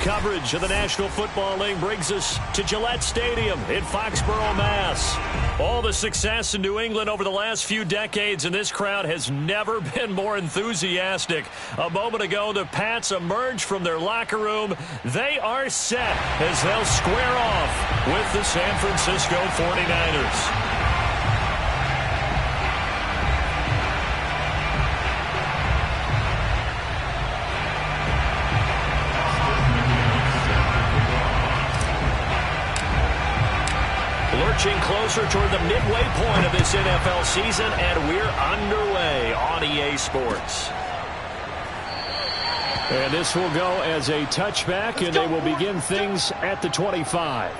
coverage of the National Football League brings us to Gillette Stadium in Foxborough, Mass. All the success in New England over the last few decades, and this crowd has never been more enthusiastic. A moment ago, the Pats emerged from their locker room. They are set as they'll square off with the San Francisco 49ers. Lurching closer toward the midway point of this NFL season, and we're underway on EA Sports. And this will go as a touchback, and they will begin things at the 25.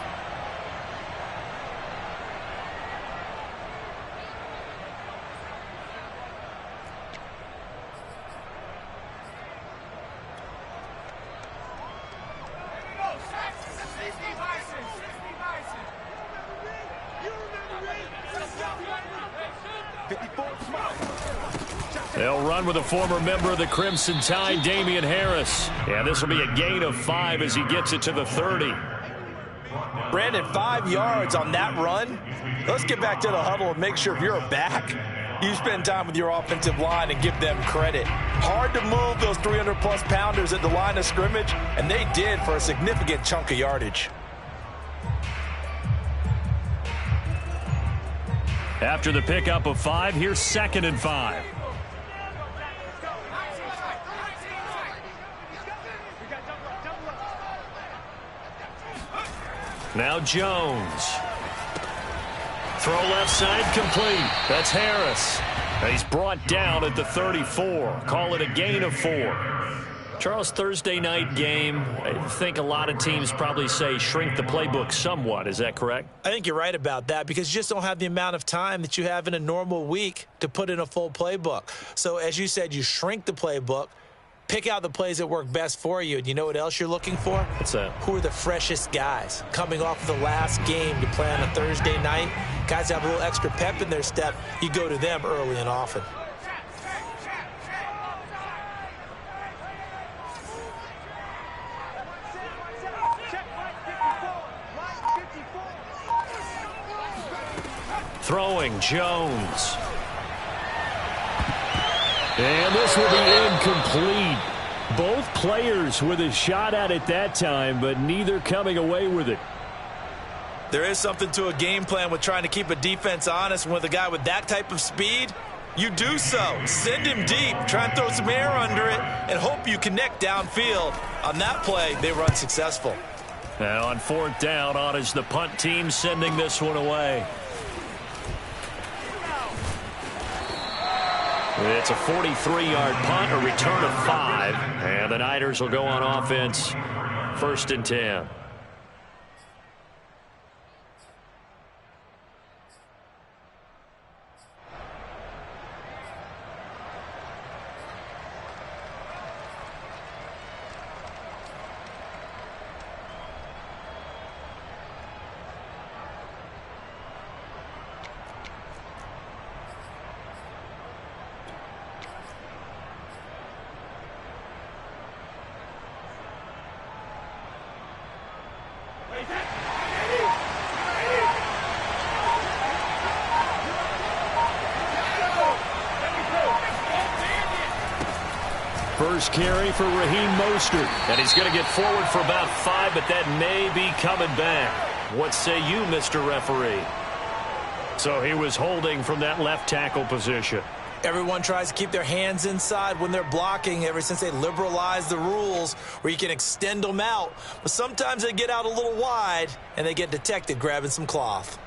They'll run with a former member of the Crimson Tide, Damian Harris. Yeah, this will be a gain of 5 as he gets it to the 30. Brandon, 5 yards on that run. Let's get back to the huddle and make sure if you're a back, you spend time with your offensive line and give them credit. Hard to move those 300-plus pounders at the line of scrimmage, and they did for a significant chunk of yardage. After the pickup of 5, here's 2nd and 5. Now Jones. Throw left side complete. That's Harris. And he's brought down at the 34. Call it a gain of 4. Charles, Thursday night game, I think a lot of teams probably say shrink the playbook somewhat. Is that correct? I think you're right about that because you just don't have the amount of time that you have in a normal week to put in a full playbook. So as you said, you shrink the playbook, pick out the plays that work best for you. And you know what else you're looking for? What's that? Who are the freshest guys coming off of the last game to play on a Thursday night? Guys that have a little extra pep in their step. You go to them early and often. Throwing Jones. And this will be incomplete. Both players with a shot at it that time, but neither coming away with it. There is something to a game plan with trying to keep a defense honest. With a guy with that type of speed, you do so. Send him deep, try and throw some air under it, and hope you connect downfield. On that play, they were unsuccessful. Now on 4th down, on is the punt team sending this one away. It's a 43-yard punt, a return of 5, and the Niners will go on offense, 1st and 10. First carry for Raheem Mostert. And he's going to get forward for about 5, but that may be coming back. What say you, Mr. Referee? So he was holding from that left tackle position. Everyone tries to keep their hands inside when they're blocking ever since they liberalized the rules where you can extend them out. But sometimes they get out a little wide and they get detected grabbing some cloth.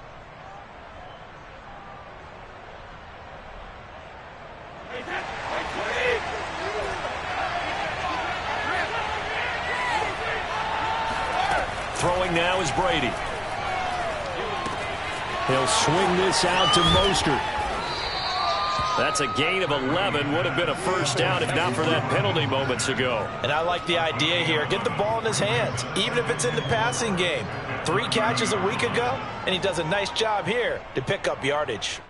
Throwing now is Brady. He'll swing this out to Mostert. That's a gain of 11. Would have been a first down if not for that penalty moments ago. And I like the idea here. Get the ball in his hands, even if it's in the passing game. 3 catches a week ago, and he does a nice job here to pick up yardage.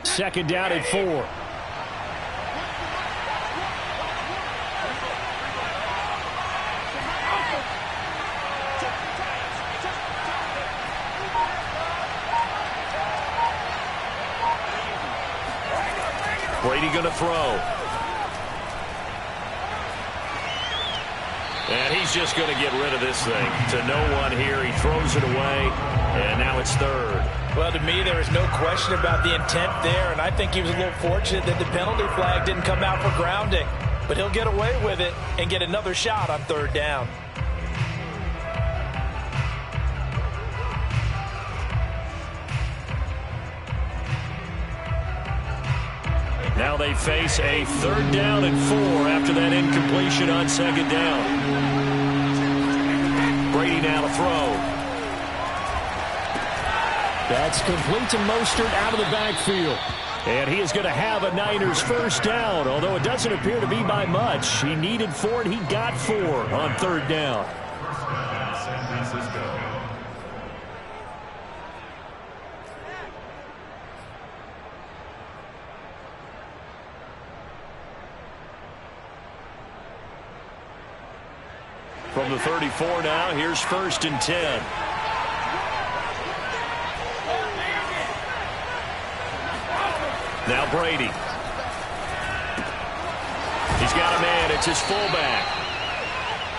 Second down at 4. Brady going to throw. And he's just going to get rid of this thing to no one here. He throws it away, and now it's third. Well, to me, there is no question about the intent there, and I think he was a little fortunate that the penalty flag didn't come out for grounding. But he'll get away with it and get another shot on third down. Now they face a 3rd down and 4 after that incompletion on 2nd down. Brady now to throw. That's complete to Mostert out of the backfield. And he is going to have a Niners 1st down, although it doesn't appear to be by much. He needed 4, and he got 4 on 3rd down. From the 34 now, here's 1st and 10. Now Brady. He's got a man. It's his fullback.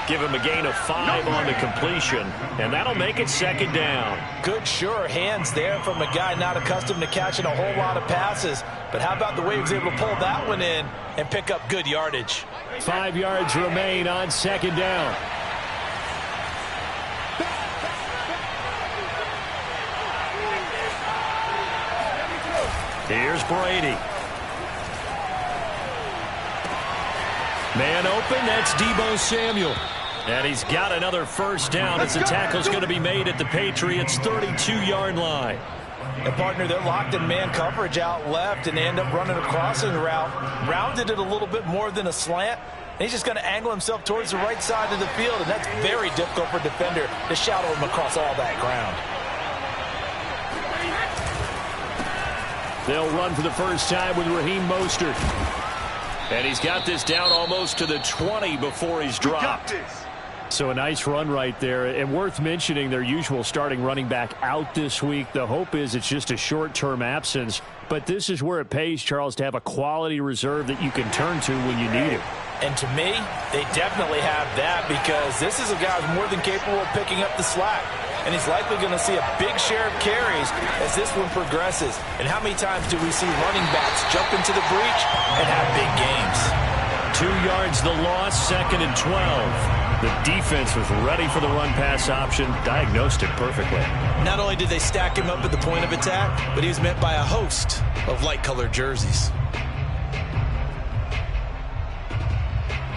Give him a gain of 5 on the completion, and that'll make it 2nd down. Good, sure hands there from a guy not accustomed to catching a whole lot of passes. But how about the way he was able to pull that one in and pick up good yardage? 5 yards remain on 2nd down. Here's Brady. Man open, that's Deebo Samuel. And he's got another 1st down as the tackle's going to be made at the Patriots' 32-yard line. And partner, they're locked in man coverage out left, and they end up running a crossing route. Rounded it a little bit more than a slant. And he's just going to angle himself towards the right side of the field, and that's very difficult for a defender to shadow him across all that ground. They'll run for the first time with Raheem Mostert. And he's got this down almost to the 20 before he's dropped. So a nice run right there. And worth mentioning, their usual starting running back out this week. The hope is it's just a short-term absence. But this is where it pays, Charles, to have a quality reserve that you can turn to when you need it. And to me, they definitely have that, because this is a guy who's more than capable of picking up the slack. And he's likely going to see a big share of carries as this one progresses. And how many times do we see running backs jump into the breach and have big games? 2 yards the loss, 2nd and 12. The defense was ready for the run-pass option, diagnosed it perfectly. Not only did they stack him up at the point of attack, but he was met by a host of light-colored jerseys.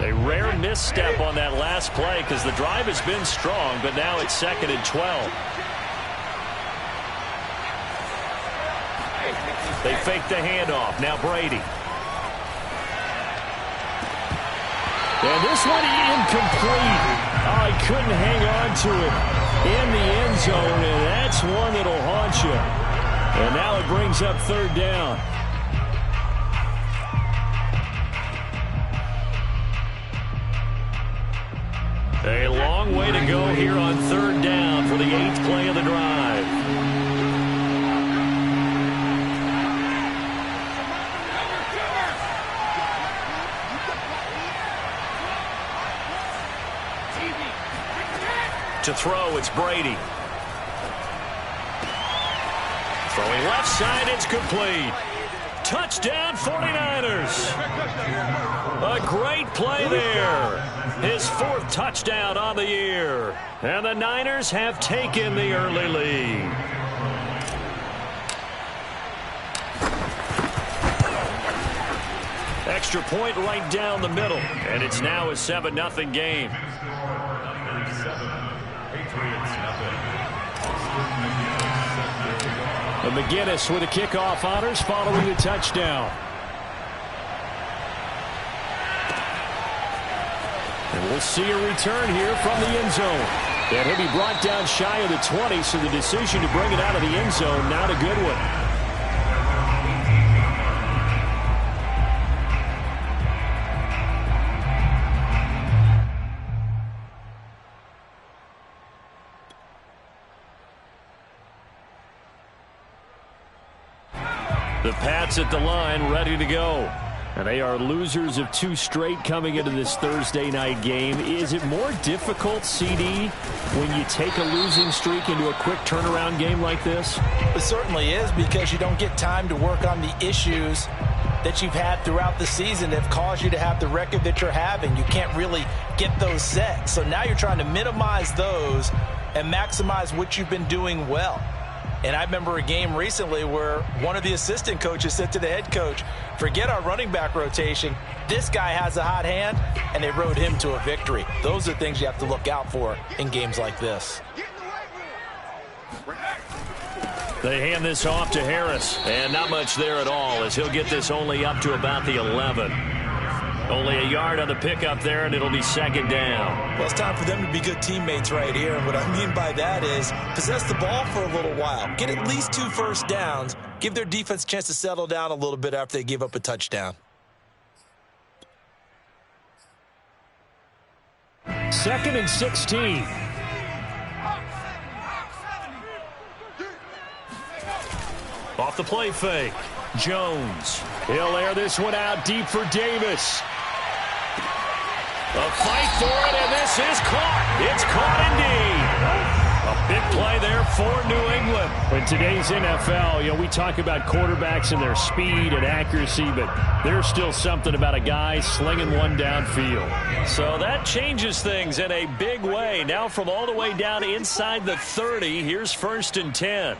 A rare misstep on that last play because the drive has been strong, but now it's 2nd and 12. They fake the handoff. Now Brady. And this one incomplete. Oh, he couldn't hang on to it in the end zone, and that's one that'll haunt you. And now it brings up 3rd down. A long way to go here on 3rd down for the 8th play of the drive. To throw, it's Brady. Throwing left side, it's complete. Touchdown, 49ers. A great play there. His 4th touchdown on the year. And the Niners have taken the early lead. Extra point right down the middle. And it's now a 7-0 game. And McGinnis with a kickoff honors following the touchdown. And we'll see a return here from the end zone. And he'll be brought down shy of the 20, so the decision to bring it out of the end zone, not a good one. The Pats at the line, ready to go. And they are losers of 2 straight coming into this Thursday night game. Is it more difficult, CD, when you take a losing streak into a quick turnaround game like this? It certainly is, because you don't get time to work on the issues that you've had throughout the season that have caused you to have the record that you're having. You can't really get those set. So now you're trying to minimize those and maximize what you've been doing well. And I remember a game recently where one of the assistant coaches said to the head coach, forget our running back rotation. This guy has a hot hand, and they rode him to a victory. Those are things you have to look out for in games like this. They hand this off to Harris, and not much there at all, as he'll get this only up to about the 11. Only a yard on the pickup there, and it'll be second down. Well, it's time for them to be good teammates right here. And what I mean by that is possess the ball for a little while. Get at least 2 first downs. Give their defense a chance to settle down a little bit after they give up a touchdown. 2nd and 16. Off the play fake. Jones. He'll air this one out deep for Davis. A fight for it, and this is caught. It's caught indeed. A big play there for New England. In today's NFL, we talk about quarterbacks and their speed and accuracy, but there's still something about a guy slinging one downfield. So that changes things in a big way. Now from all the way down inside the 30, here's 1st and 10.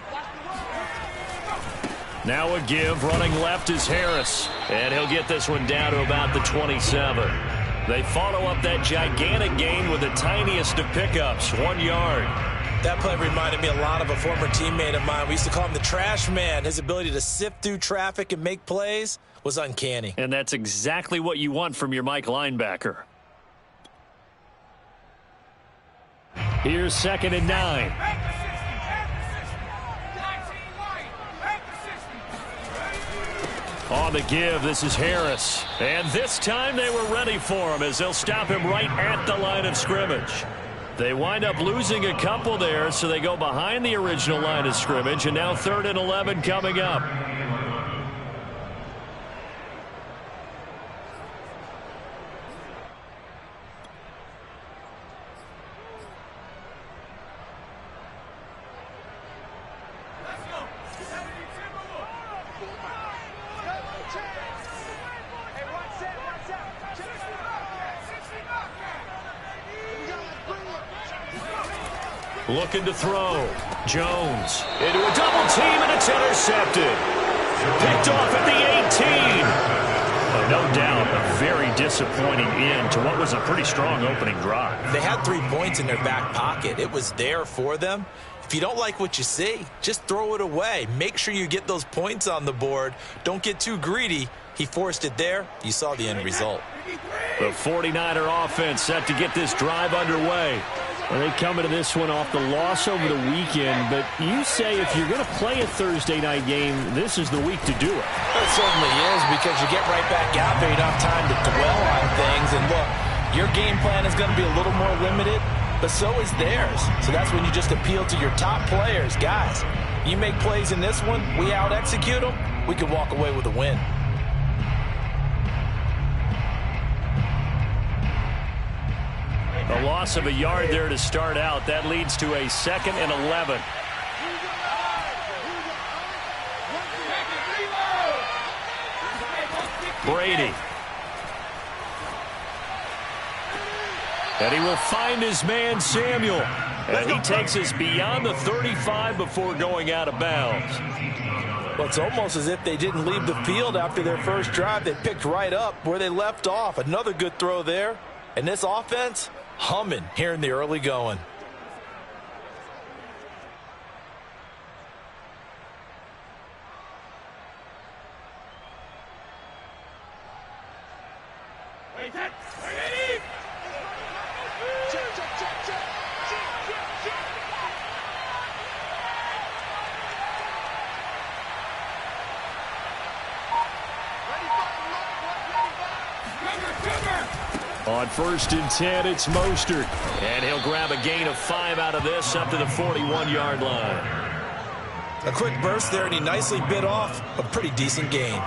Now a give, running left is Harris, and he'll get this one down to about the 27. They follow up that gigantic gain with the tiniest of pickups, 1 yard. That play reminded me a lot of a former teammate of mine. We used to call him the trash man. His ability to sift through traffic and make plays was uncanny. And that's exactly what you want from your Mike linebacker. Here's 2nd and 9. On the give, this is Harris. And this time they were ready for him as they'll stop him right at the line of scrimmage. They wind up losing a couple there, so they go behind the original line of scrimmage, and now 3rd and 11 coming up. Looking to throw. Jones into a double team, and it's intercepted. Picked off at the 18. No doubt a very disappointing end to what was a pretty strong opening drive. They had 3 points in their back pocket. It was there for them. If you don't like what you see, just throw it away. Make sure you get those points on the board. Don't get too greedy. He forced it there. You saw the end result. The 49er offense set to get this drive underway. Well, they come into this one off the loss over the weekend, but you say if you're going to play a Thursday night game, this is the week to do it. It certainly is, because you get right back out there. You don't have time to dwell on things. And look, your game plan is going to be a little more limited, but so is theirs. So that's when you just appeal to your top players. Guys, you make plays in this one, we out-execute them, we can walk away with a win. A loss of a yard there to start out. That leads to a 2nd and 11. Brady. And he will find his man, Samuel. And he takes us beyond the 35 before going out of bounds. Well, it's almost as if they didn't leave the field after their first drive. They picked right up where they left off. Another good throw there. And this offense, humming here in the early going. On 1st and 10, it's Mostert. And he'll grab a gain of 5 out of this up to the 41-yard line. A quick burst there, and he nicely bit off a pretty decent gain.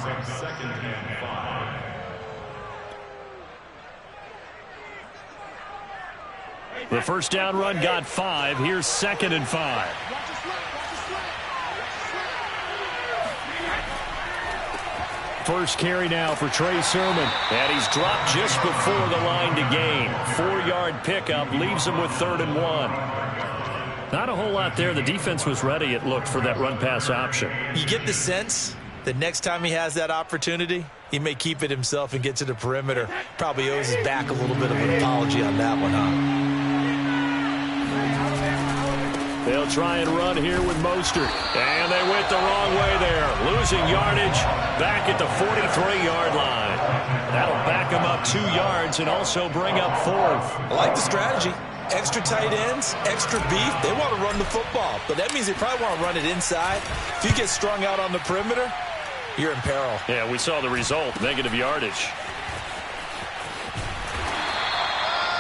brings up 2nd and 5. The first down run got 5. Here's 2nd and 5. First carry now for Trey Sermon. And he's dropped just before the line to gain. 4-yard pickup leaves him with 3rd and 1. Not a whole lot there. The defense was ready, it looked, for that run-pass option. You get the sense that next time he has that opportunity, he may keep it himself and get to the perimeter. Probably owes his back a little bit of an apology on that one, huh? They'll try and run here with Mostert. And they went the wrong way there. Losing yardage back at the 43-yard line. That'll back them up 2 yards and also bring up 4th. I like the strategy. Extra tight ends, extra beef. They want to run the football, but that means they probably want to run it inside. If you get strung out on the perimeter, you're in peril. Yeah, we saw the result, negative yardage.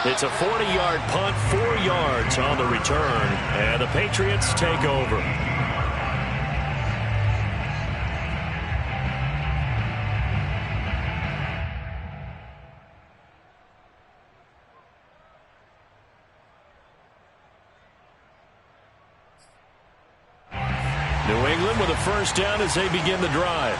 It's a 40-yard punt, 4 yards on the return, and the Patriots take over. New England with a first down as they begin the drive.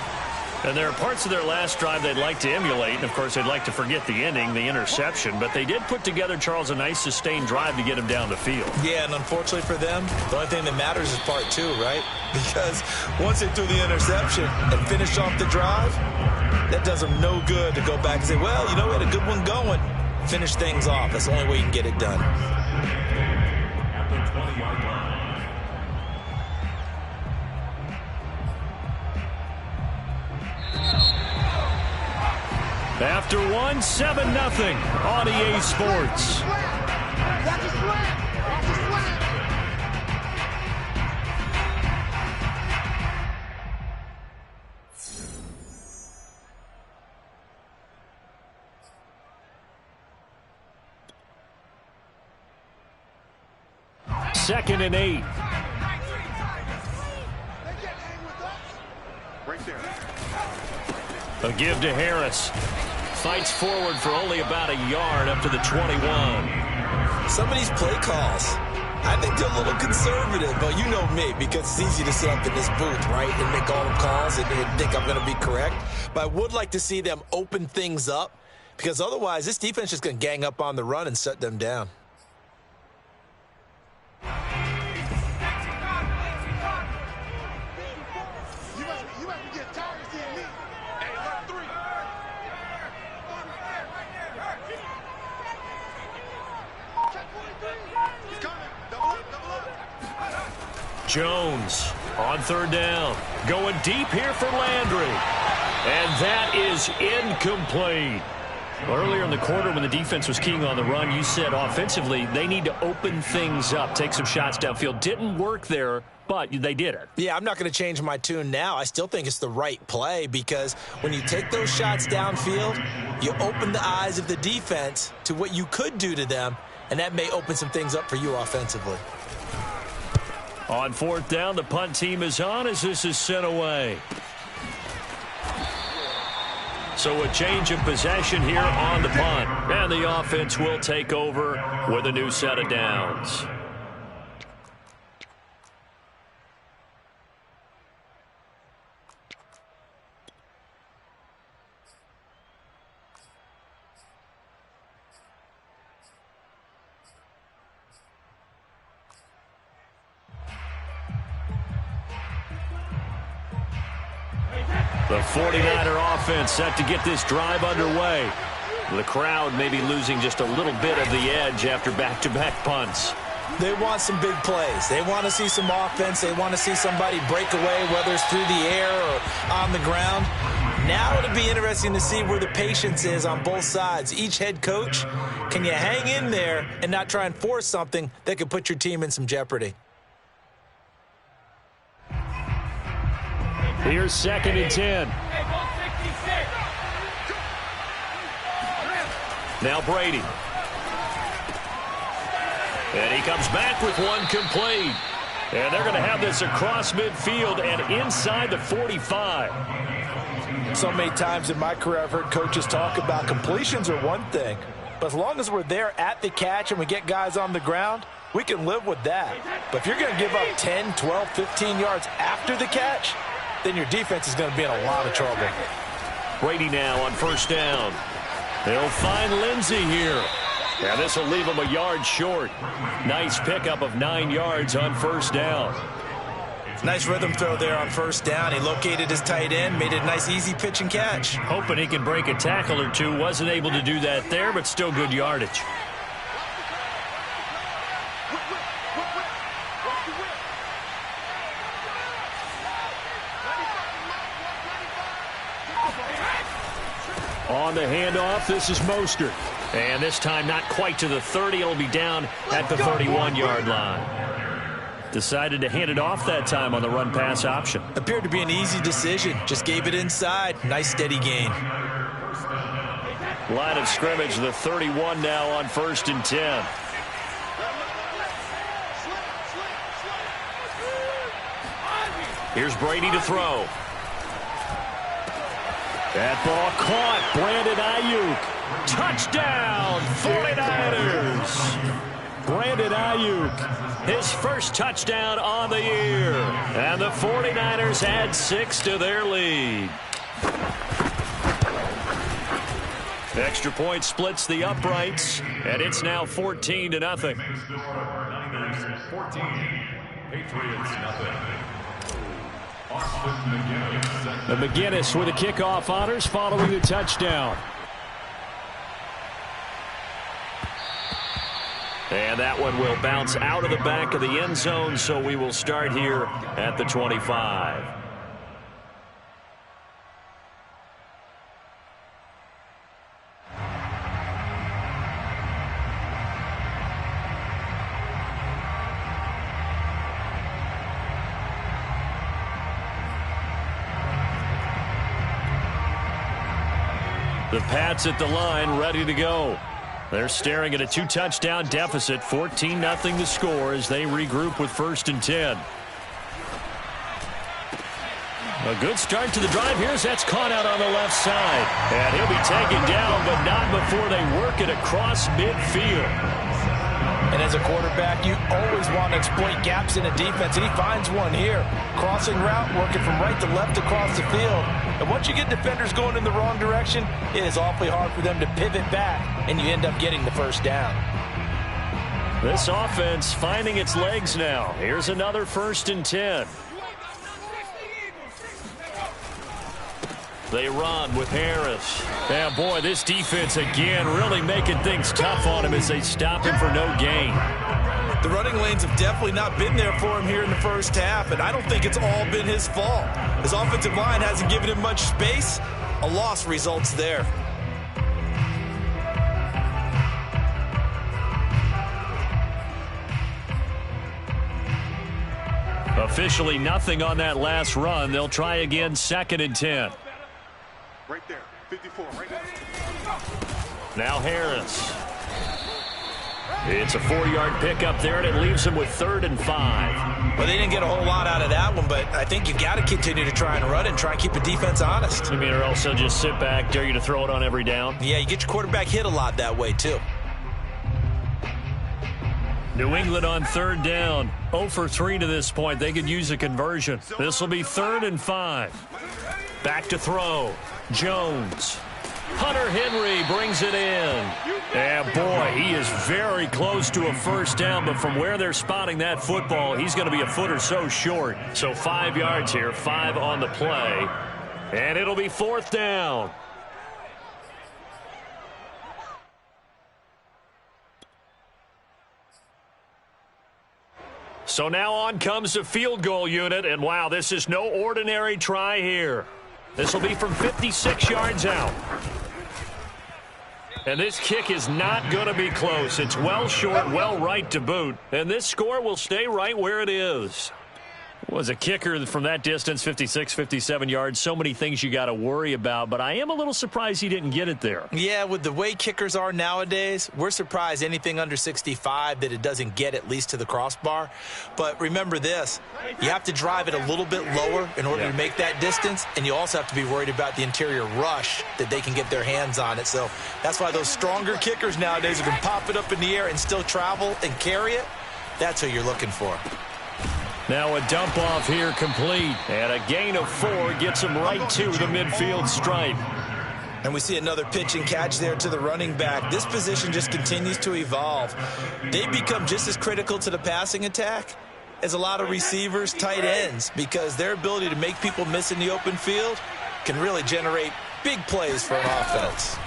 And there are parts of their last drive they'd like to emulate. And, of course, they'd like to forget the ending, the interception. But they did put together, Charles, a nice sustained drive to get him down the field. Yeah, and unfortunately for them, the only thing that matters is part 2, right? Because once they threw the interception and finished off the drive, that does them no good to go back and say, well, you know, we had a good one going. Finish things off. That's the only way you can get it done. At the 20-yard line. After 1, 7-0 on EA Sports. Second and 8. A give to Harris. Fights forward for only about a yard up to the 21. Some of these play calls, I think they're a little conservative, but you know me, because it's easy to sit up in this booth, right, and make all the calls and think I'm going to be correct. But I would like to see them open things up, because otherwise this defense is going to gang up on the run and shut them down. Jones on 3rd down. Going deep here for Landry. And that is incomplete. Earlier in the quarter when the defense was keying on the run, you said offensively they need to open things up, take some shots downfield. Didn't work there, but they did it. Yeah, I'm not going to change my tune now. I still think it's the right play because when you take those shots downfield, you open the eyes of the defense to what you could do to them, and that may open some things up for you offensively. On 4th down, the punt team is on as this is sent away. So a change of possession here on the punt. And the offense will take over with a new set of downs. The 49er offense set to get this drive underway. The crowd maybe losing just a little bit of the edge after back-to-back punts. They want some big plays. They want to see some offense. They want to see somebody break away, whether it's through the air or on the ground. Now it'll be interesting to see where the patience is on both sides. Each head coach, can you hang in there and not try and force something that could put your team in some jeopardy? Here's 2nd and 10. Now Brady. And he comes back with one complete. And they're going to have this across midfield and inside the 45. So many times in my career I've heard coaches talk about completions are one thing, but as long as we're there at the catch and we get guys on the ground, we can live with that. But if you're going to give up 10, 12, 15 yards after the catch, then your defense is going to be in a lot of trouble. Brady now on first down. They'll find Lindsey here. Yeah, this will leave him a yard short. Nice pickup of 9 yards on first down. Nice rhythm throw there on first down. He located his tight end, made it a nice easy pitch and catch. Hoping he can break a tackle or two. Wasn't able to do that there, but still good yardage. On the handoff, this is Mostert. And this time not quite to the 30. It'll be down at the 31-yard line. Decided to hand it off that time on the run-pass option. Appeared to be an easy decision. Just gave it inside. Nice steady gain. Line of scrimmage, the 31 now on 1st and 10. Here's Brady to throw. That ball caught. Brandon Ayuk. Touchdown, 49ers. Brandon Ayuk, his first touchdown on the year. And the 49ers add 6 to their lead. Extra point splits the uprights, and it's now 14-0. Niners 14, Patriots nothing. The McGinnis with the kickoff honors following the touchdown. And that one will bounce out of the back of the end zone, so we will start here at the 25. The Pats at the line, ready to go. They're staring at a 2-touchdown deficit, 14-0 the score as they regroup with 1st and 10. A good start to the drive. That's caught out on the left side. And he'll be taken down, but not before they work it across midfield. And as a quarterback, you always want to exploit gaps in a defense, and he finds one here. Crossing route, working from right to left across the field. And once you get defenders going in the wrong direction, it is awfully hard for them to pivot back, and you end up getting the first down. This offense finding its legs now. Here's another 1st and 10. They run with Harris. Yeah, boy, this defense again really making things tough on him as they stop him for no gain. The running lanes have definitely not been there for him here in the first half, and I don't think it's all been his fault. His offensive line hasn't given him much space. A loss results there. Officially nothing on that last run. They'll try again 2nd and 10. Right there, 54, right there. Now Harris. It's a 4-yard pickup there, and it leaves him with 3rd and 5. Well, they didn't get a whole lot out of that one, but I think you got to continue to try and run and try and keep the defense honest. You mean, or else they'll just sit back, dare you to throw it on every down? Yeah, you get your quarterback hit a lot that way, too. New England on 3rd down. 0 for 3 to this point. They could use a conversion. This will be 3rd and 5. Back to throw. Jones. Hunter Henry brings it in. And boy, he is very close to a first down, but from where they're spotting that football, he's going to be a foot or so short. So 5 yards here, 5 on the play. And it'll be 4th down. So now on comes the field goal unit, and wow, this is no ordinary try here. This will be from 56 yards out. And this kick is not going to be close. It's well short, well right to boot. And this score will stay right where it is. Was a kicker from that distance, 56, 57 yards. So many things you got to worry about, but I am a little surprised he didn't get it there. Yeah, with the way kickers are nowadays, we're surprised anything under 65 that it doesn't get at least to the crossbar. But remember this, you have to drive it a little bit lower in order to make that distance, and you also have to be worried about the interior rush that they can get their hands on it. So that's why those stronger kickers nowadays who can pop it up in the air and still travel and carry it, that's who you're looking for. Now a dump off here complete, and a gain of 4 gets him right to the midfield stripe. And we see another pitch and catch there to the running back. This position just continues to evolve. They become just as critical to the passing attack as a lot of receivers, tight ends, because their ability to make people miss in the open field can really generate big plays for an offense.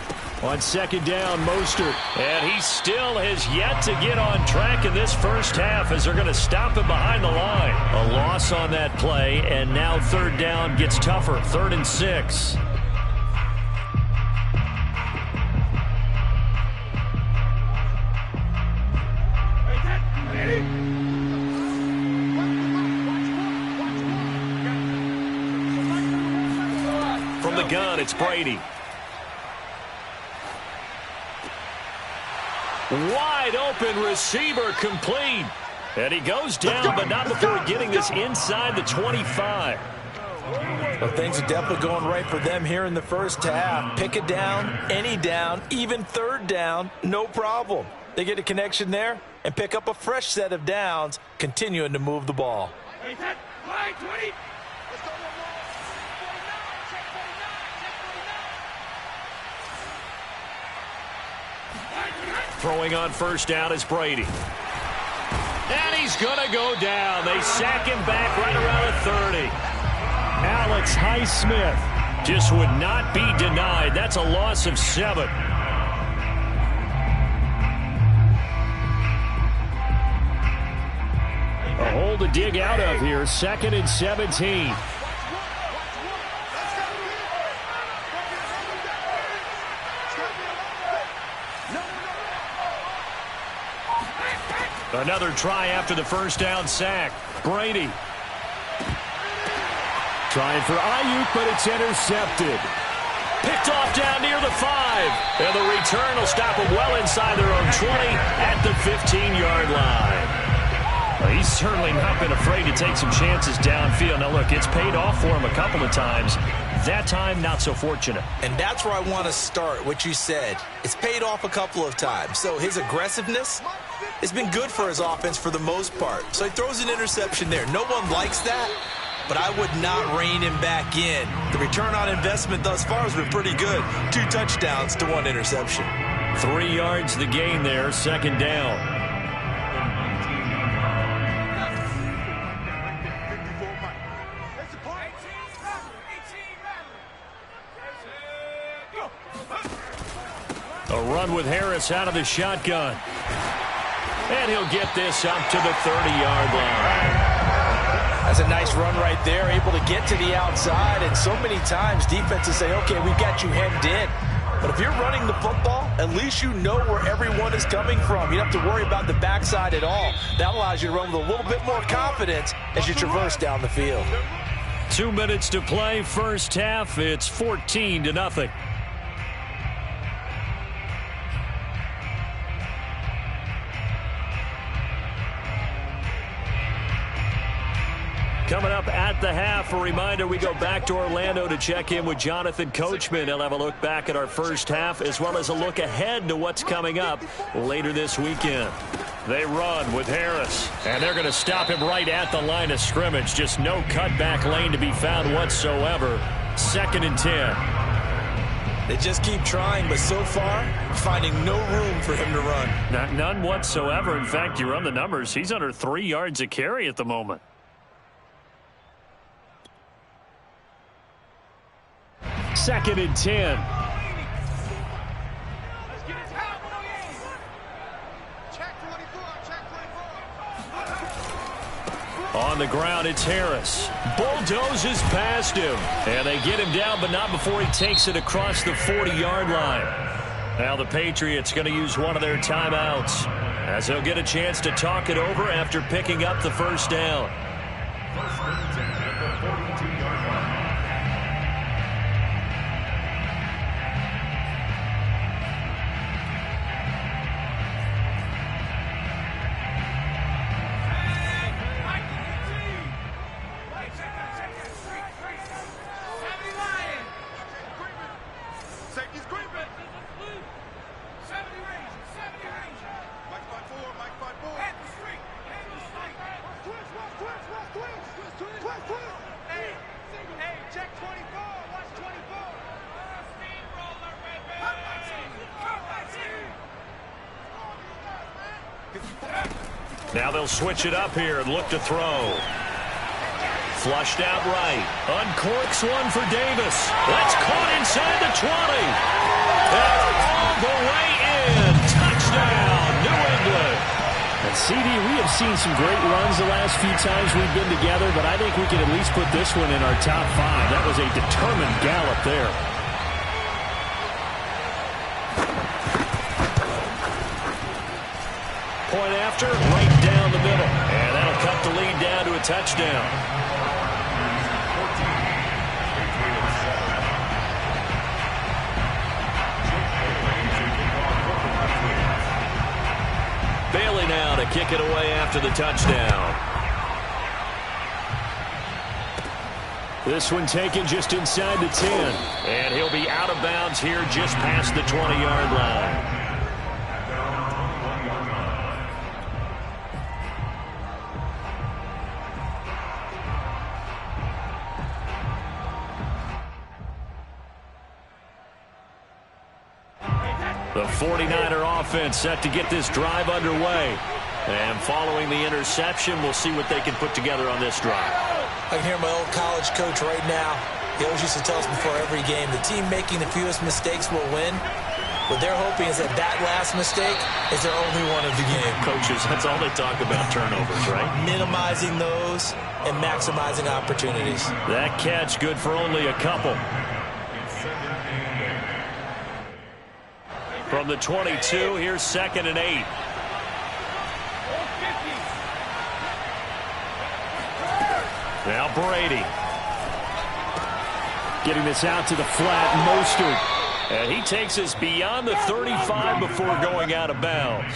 On second down, Mostert. And he still has yet to get on track in this first half as they're going to stop him behind the line. A loss on that play, and now third down gets tougher. 3rd and 6. From the gun, it's Brady. Wide open receiver complete. And he goes down, but not before getting this inside the 25. Well, things are definitely going right for them here in the first half. Pick it down, any down, even third down, no problem. They get a connection there and pick up a fresh set of downs, continuing to move the ball. Throwing on first down is Brady. And he's going to go down. They sack him back right around the 30. Alex Highsmith just would not be denied. That's a loss of 7. A hole to dig out of here. 2nd and 17. Another try after the first down sack. Brady. Trying for Ayuk, but it's intercepted. Picked off down near the 5. And the return will stop them well inside their own 20 at the 15-yard line. Well, he's certainly not been afraid to take some chances downfield. Now, look, it's paid off for him a couple of times. That time, not so fortunate. And that's where I want to start, what you said. It's paid off a couple of times. So his aggressiveness has been good for his offense for the most part. So he throws an interception there. No one likes that, but I would not rein him back in. The return on investment thus far has been pretty good. 2 touchdowns to 1 interception. 3 yards the gain there, 2nd down. A run with Harris out of the shotgun. And he'll get this up to the 30-yard line. That's a nice run right there, able to get to the outside. And so many times defenses say, okay, we've got you hemmed in. But if you're running the football, at least you know where everyone is coming from. You don't have to worry about the backside at all. That allows you to run with a little bit more confidence as you traverse down the field. 2 minutes to play, first half. It's 14-0. Coming up at the half, a reminder, we go back to Orlando to check in with Jonathan Coachman. He'll have a look back at our first half as well as a look ahead to what's coming up later this weekend. They run with Harris, and they're going to stop him right at the line of scrimmage. Just no cutback lane to be found whatsoever. 2nd and 10. They just keep trying, but so far, finding no room for him to run. None whatsoever. In fact, you run the numbers. He's under 3 yards a carry at the moment. 2nd and 10. On the ground, it's Harris. Bulldozes past him. And they get him down, but not before he takes it across the 40-yard line. Now the Patriots going to use one of their timeouts as they'll get a chance to talk it over after picking up the first down. First and 10 at the 42-yard line. Safety's creeping. 70 range. Mike 5-4. Head the street. Twist. Hey, check 24. Watch 24. Steamroller, baby. Now they'll switch it up here and look to throw. Flushed out right. Uncorks one for Davis. That's caught inside the 20. And all the way in. Touchdown, New England. And CD, we have seen some great runs the last few times we've been together, but I think we can at least put this one in our top 5. That was a determined gallop there. Point after, right down the middle. And that'll cut the lead down to a touchdown. Bailey now to kick it away after the touchdown. This one taken just inside the 10. And he'll be out of bounds here just past the 20-yard line. The 49er offense set to get this drive underway. And following the interception, we'll see what they can put together on this drive. I can hear my old college coach right now. He always used to tell us before every game, the team making the fewest mistakes will win. What they're hoping is that last mistake is their only one of the game. Coaches, that's all they talk about, turnovers, right? Minimizing those and maximizing opportunities. That catch good for only a couple. From the 22, here's 2nd and 8. Now Brady. Getting this out to the flat, Mostert. And he takes us beyond the 35 before going out of bounds.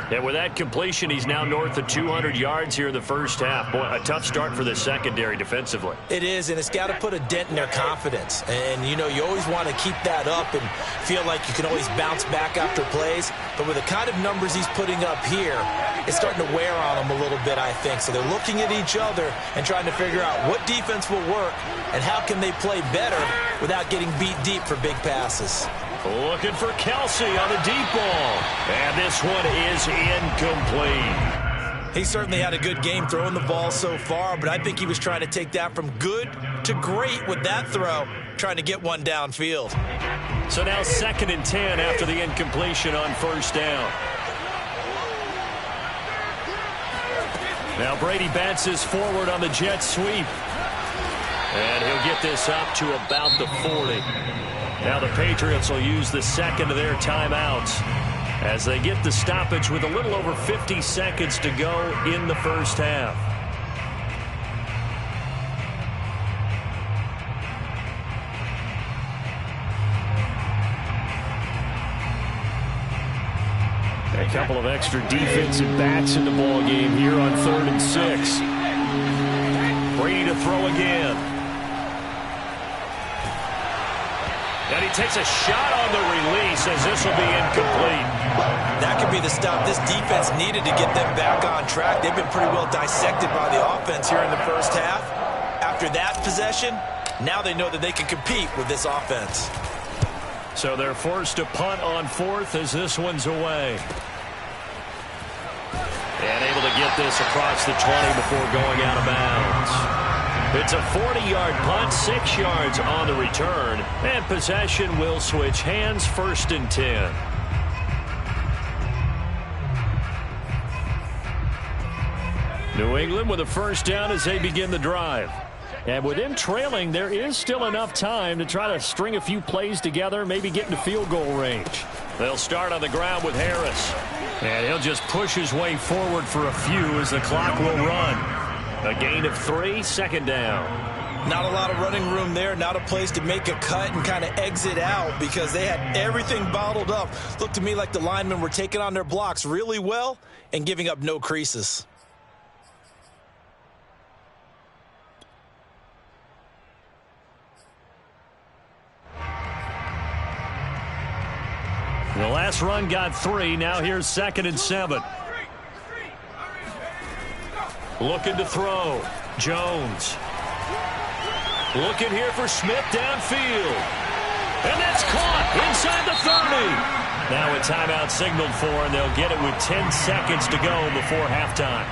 And with that completion, he's now north of 200 yards here in the first half. Boy, a tough start for the secondary defensively. It is, and it's got to put a dent in their confidence. And, you know, you always want to keep that up and feel like you can always bounce back after plays. But with the kind of numbers he's putting up here, it's starting to wear on them a little bit, I think. So they're looking at each other and trying to figure out what defense will work and how can they play better without getting beat deep for big passes. Looking for Kelsey on the deep ball. And this one is incomplete. He certainly had a good game throwing the ball so far, but I think he was trying to take that from good to great with that throw, trying to get one downfield. So now 2nd and 10 after the incompletion on first down. Now Brady bounces forward on the jet sweep. And he'll get this up to about the 40. Now the Patriots will use the second of their timeouts as they get the stoppage with a little over 50 seconds to go in the first half. A couple of extra defensive backs in the ball game here on 3rd and 6. Brady to throw again. And he takes a shot on the release as this will be incomplete. That could be the stop this defense needed to get them back on track. They've been pretty well dissected by the offense here in the first half. After that possession, now they know that they can compete with this offense. So they're forced to punt on 4th as this one's away. And able to get this across the 20 before going out of bounds. It's a 40-yard punt, 6 yards on the return, and possession will switch hands, 1st and 10. New England with a first down as they begin the drive. And with them trailing, there is still enough time to try to string a few plays together, maybe get into field goal range. They'll start on the ground with Harris. And he'll just push his way forward for a few as the clock will run. A gain of 3, second down. Not a lot of running room there, not a place to make a cut and kind of exit out because they had everything bottled up. Looked to me like the linemen were taking on their blocks really well and giving up no creases. The last run got 3. Now here's 2nd and 7. Looking to throw. Jones. Looking here for Smith downfield. And that's caught inside the 30. Now a timeout signaled for, and they'll get it with 10 seconds to go before halftime.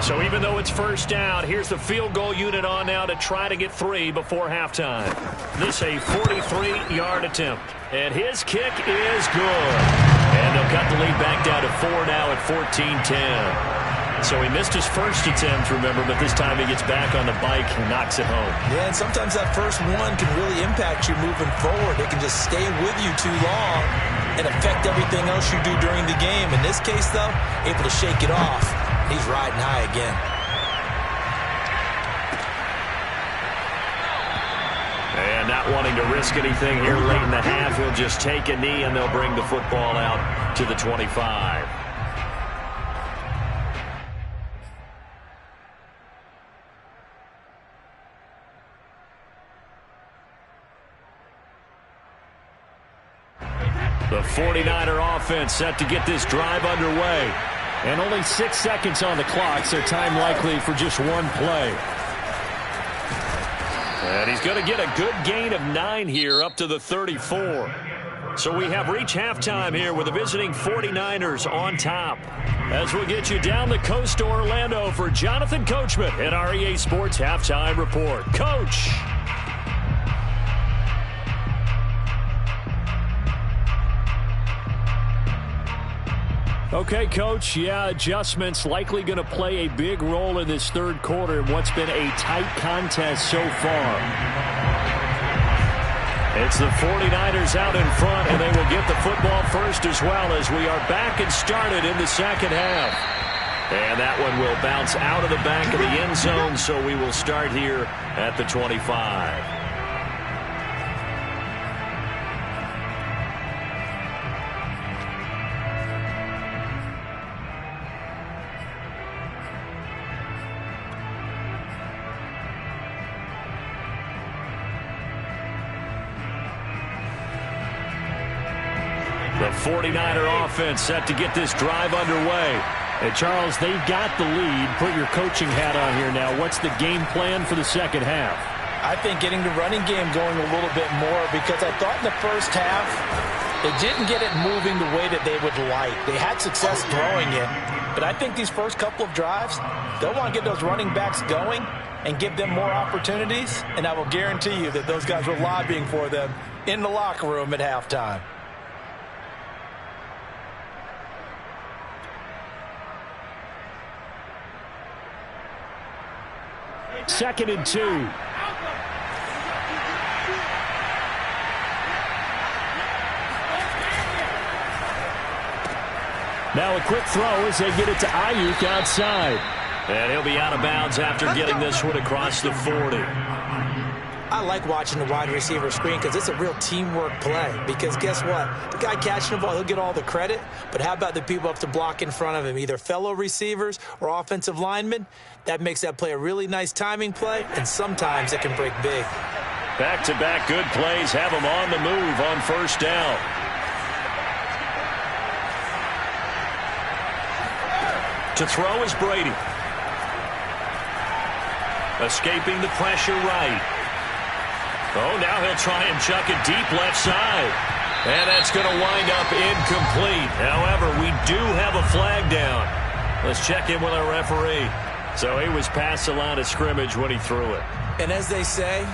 So even though it's first down, here's the field goal unit on now to try to get 3 before halftime. This a 43-yard attempt. And his kick is good. And they'll cut the lead back down to 4 now at 14-10. So he missed his first attempt, remember, but this time he gets back on the bike and knocks it home. Yeah, and sometimes that first one can really impact you moving forward. It can just stay with you too long and affect everything else you do during the game. In this case, though, able to shake it off. He's riding high again. And not wanting to risk anything here late in the half, he'll just take a knee and they'll bring the football out to the 25. The 49er offense set to get this drive underway. And only 6 seconds on the clock, so time likely for just one play. And he's going to get a good gain of 9 here up to the 34. So we have reached halftime here with the visiting 49ers on top. As we'll get you down the coast to Orlando for Jonathan Coachman at our EA Sports Halftime Report. Coach! Okay, Coach, yeah, adjustments likely going to play a big role in this third quarter in what's been a tight contest so far. It's the 49ers out in front, and they will get the football first as well as we are back and started in the second half. And that one will bounce out of the back of the end zone, so we will start here at the 25. The 49er offense set to get this drive underway. And, Charles, they've got the lead. Put your coaching hat on here now. What's the game plan for the second half? I think getting the running game going a little bit more because I thought in the first half they didn't get it moving the way that they would like. They had success throwing it, but I think these first couple of drives, they'll want to get those running backs going and give them more opportunities, and I will guarantee you that those guys were lobbying for them in the locker room at halftime. Second and 2. Now a quick throw as they get it to Ayuk outside. And he'll be out of bounds after getting this one across the 40. I like watching the wide receiver screen because it's a real teamwork play. Because guess what? The guy catching the ball, he'll get all the credit. But how about the people up to block in front of him, either fellow receivers or offensive linemen? That makes that play a really nice timing play, and sometimes it can break big. Back-to-back good plays have him on the move on first down. To throw is Brady. Escaping the pressure right. Oh, now he'll try and chuck it deep left side. And that's going to wind up incomplete. However, we do have a flag down. Let's check in with our referee. So he was past the line of scrimmage when he threw it. And as they say,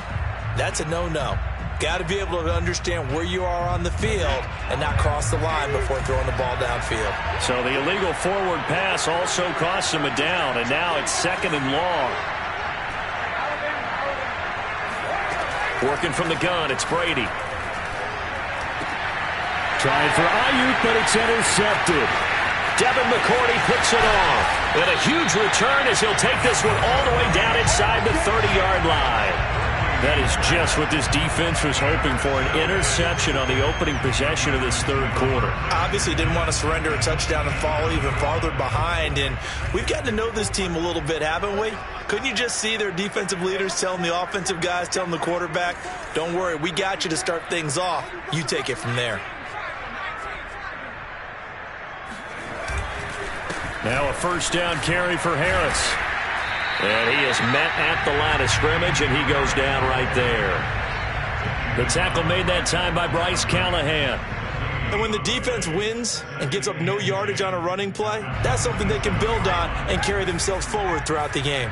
that's a no-no. Got to be able to understand where you are on the field and not cross the line before throwing the ball downfield. So the illegal forward pass also cost him a down, and now it's 2nd and long. Working from the gun, it's Brady. Trying for Ayuk, but it's intercepted. Devin McCourty picks it off. And a huge return as he'll take this one all the way down inside the 30-yard line. That is just what this defense was hoping for, an interception on the opening possession of this third quarter. Obviously didn't want to surrender a touchdown and fall even farther behind. And we've gotten to know this team a little bit, haven't we? Couldn't you just see their defensive leaders telling the offensive guys, telling the quarterback, don't worry, we got you to start things off. You take it from there. Now a first down carry for Harris. And he is met at the line of scrimmage, and he goes down right there. The tackle made that time by Bryce Callahan. And when the defense wins and gives up no yardage on a running play, that's something they can build on and carry themselves forward throughout the game.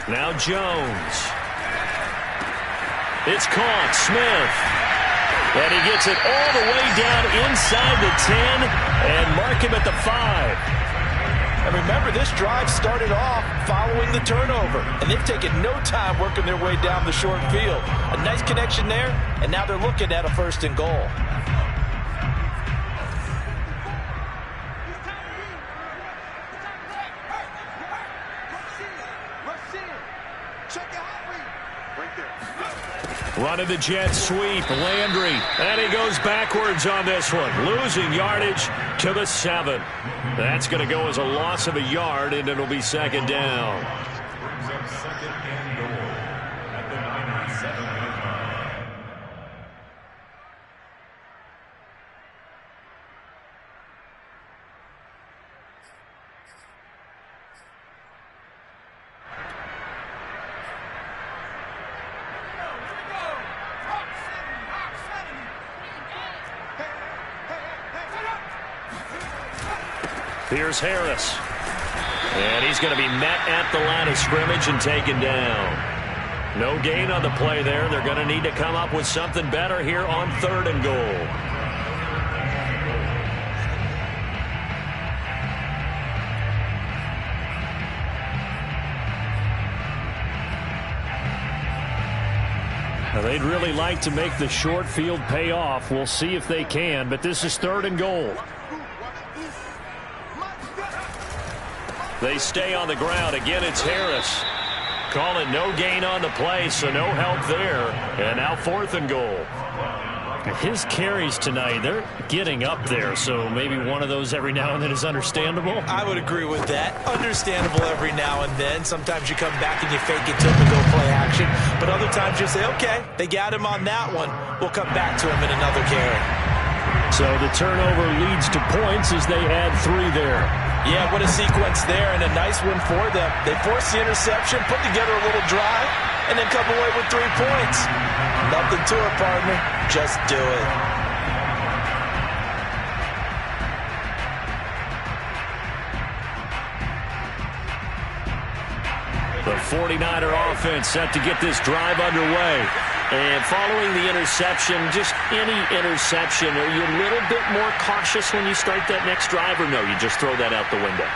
Now Jones. It's caught. Smith. And he gets it all the way down inside the 10 and mark him at the 5. And remember, this drive started off following the turnover. And they've taken no time working their way down the short field. A nice connection there, and now they're looking at a 1st and goal. Running the jet sweep, Landry, and he goes backwards on this one, losing yardage to the 7. That's going to go as a loss of a yard, and it'll be 2nd down. Brings up 2nd and goal at the 97-yard line. Here's Harris. And he's going to be met at the line of scrimmage and taken down. No gain on the play there. They're going to need to come up with something better here on 3rd and goal. Now, they'd really like to make the short field pay off. We'll see if they can, but this is 3rd and goal. They stay on the ground. Again, it's Harris. Calling no gain on the play, so no help there. And now 4th and goal. His carries tonight, they're getting up there, so maybe one of those every now and then is understandable. I would agree with that. Understandable every now and then. Sometimes you come back and you fake it to him and go play action. But other times you say, okay, they got him on that one. We'll come back to him in another carry. So the turnover leads to points as they add 3 there. Yeah, what a sequence there, and a nice one for them. They force the interception, put together a little drive, and then come away with 3 points. Nothing to it, partner. Just do it. The 49er offense set to get this drive underway. And following the interception, just any interception, are you a little bit more cautious when you start that next drive, or no, you just throw that out the window?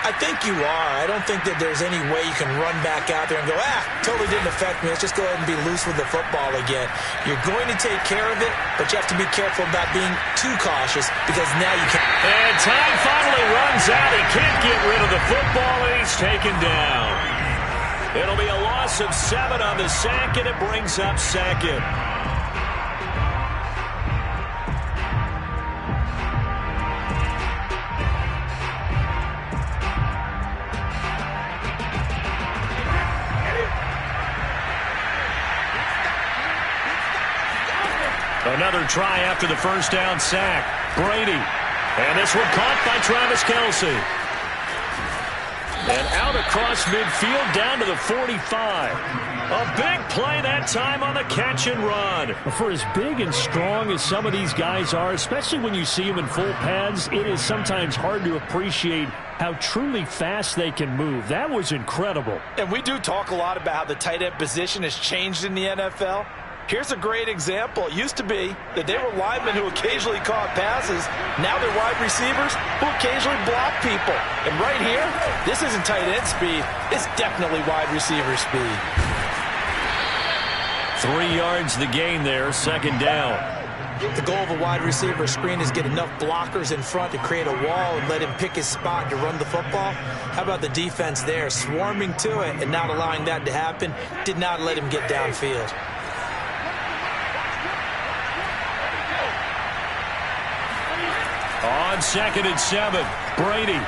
I think you are. I don't think that there's any way you can run back out there and go, totally didn't affect me. Let's just go ahead and be loose with the football again. You're going to take care of it, but you have to be careful about being too cautious because now you can't. And time finally runs out. He can't get rid of the football, and he's taken down. It'll be a loss of 7 on the sack, and it brings up 2nd. Another try after the first down sack. Brady. And this one caught by Travis Kelce. And out across midfield down to the 45. A big play that time on the catch and run. For as big and strong as some of these guys are, especially when you see them in full pads, it is sometimes hard to appreciate how truly fast they can move. That was incredible. And we do talk a lot about how the tight end position has changed in the NFL. Here's a great example. It used to be that they were linemen who occasionally caught passes. Now they're wide receivers who occasionally block people. And right here, this isn't tight end speed. It's definitely wide receiver speed. 3 yards the gain there, second down. The goal of a wide receiver screen is get enough blockers in front to create a wall and let him pick his spot to run the football. How about the defense there, swarming to it and not allowing that to happen? Did not let him get downfield. On 2nd and 7, Brady.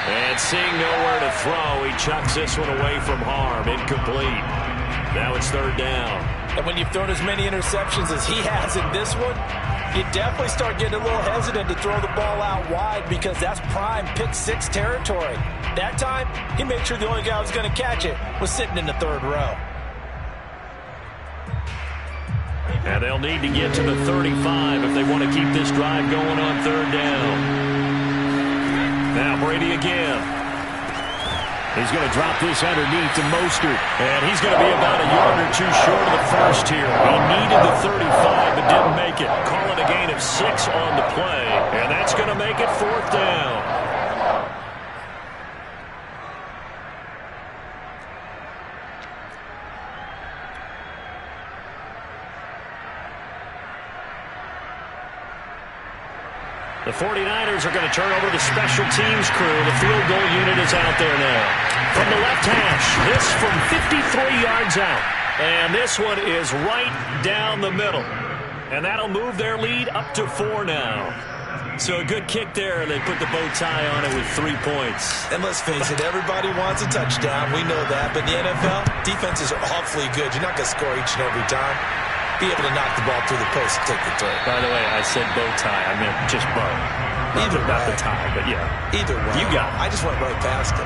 And seeing nowhere to throw, he chucks this one away from harm. Incomplete. Now it's 3rd down. And when you've thrown as many interceptions as he has in this one, you definitely start getting a little hesitant to throw the ball out wide because that's prime pick 6 territory. That time, he made sure the only guy who was going to catch it was sitting in the 3rd row. And they'll need to get to the 35 if they want to keep this drive going on 3rd down. Now Brady again. He's going to drop this underneath to Mostert. And he's going to be about a yard or 2 short of the first here. He needed the 35 but didn't make it. Call it a gain of 6 on the play. And that's going to make it 4th down. The 49ers are going to turn over the special teams crew. The field goal unit is out there now. From the left hash, this from 53 yards out. And this one is right down the middle. And that'll move their lead up to 4 now. So a good kick there, and they put the bow tie on it with 3 points. And let's face it, everybody wants a touchdown. We know that. But in the NFL, defenses are awfully good. You're not going to score each and every time. Be able to knock the ball through the post and take the throw. By the way, I said bow tie. I meant just bow. Either way. Not the tie, but yeah. Either way. You got it. I just went right past it.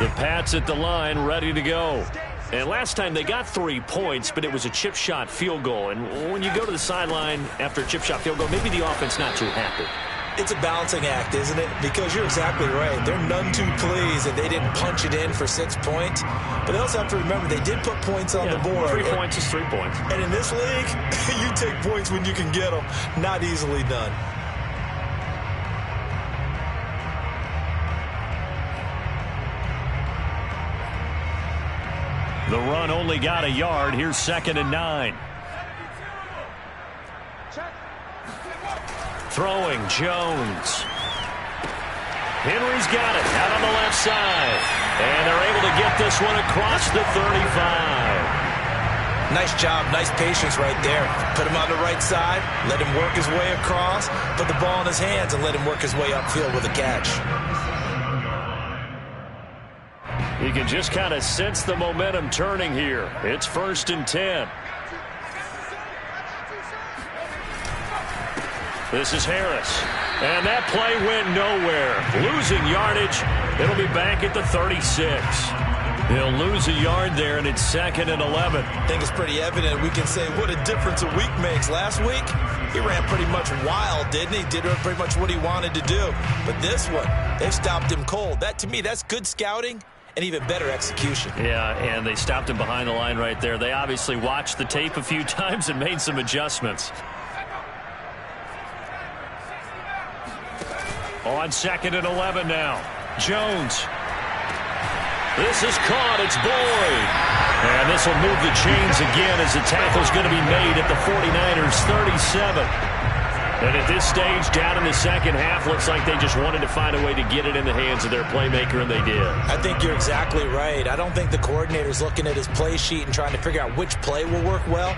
The Pats at the line, ready to go. And last time they got 3 points, but it was a chip shot field goal. And when you go to the sideline after a chip shot field goal, maybe the offense not too happy. It's a balancing act, isn't it? Because you're exactly right. They're none too pleased that they didn't punch it in for 6 points. But they also have to remember they did put points on the board. 3 points is 3 points. And in this league, you take points when you can get them. Not easily done. The run only got a yard. Here's 2nd and 9. Throwing, Jones. Henry's got it out on the left side. And they're able to get this one across the 35. Nice job, nice patience right there. Put him on the right side, let him work his way across, put the ball in his hands, and let him work his way upfield with a catch. You can just kind of sense the momentum turning here. It's 1st and 10. This is Harris. And that play went nowhere. Losing yardage. It'll be back at the 36. He'll lose a yard there, and it's 2nd and 11. I think it's pretty evident. We can say what a difference a week makes. Last week, he ran pretty much wild, didn't he? Did pretty much what he wanted to do. But this one, they've stopped him cold. That, to me, that's good scouting and even better execution. Yeah, and they stopped him behind the line right there. They obviously watched the tape a few times and made some adjustments. On 2nd and 11 now. Jones. This is caught. It's Boyd. And this will move the chains again as the tackle's going to be made at the 49ers 37. And at this stage, down in the second half, looks like they just wanted to find a way to get it in the hands of their playmaker, and they did. I think you're exactly right. I don't think the coordinator's looking at his play sheet and trying to figure out which play will work well.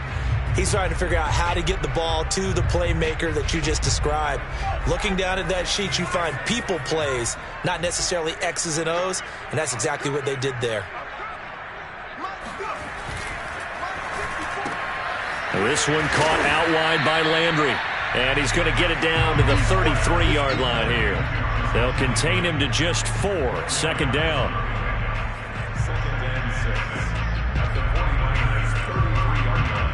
He's trying to figure out how to get the ball to the playmaker that you just described. Looking down at that sheet, you find people plays, not necessarily X's and O's, and that's exactly what they did there. This one caught out wide by Landry. And he's going to get it down to the 33-yard line here. They'll contain him to just 4. 2nd down. 2nd and 6 at the 49ers 33-yard line.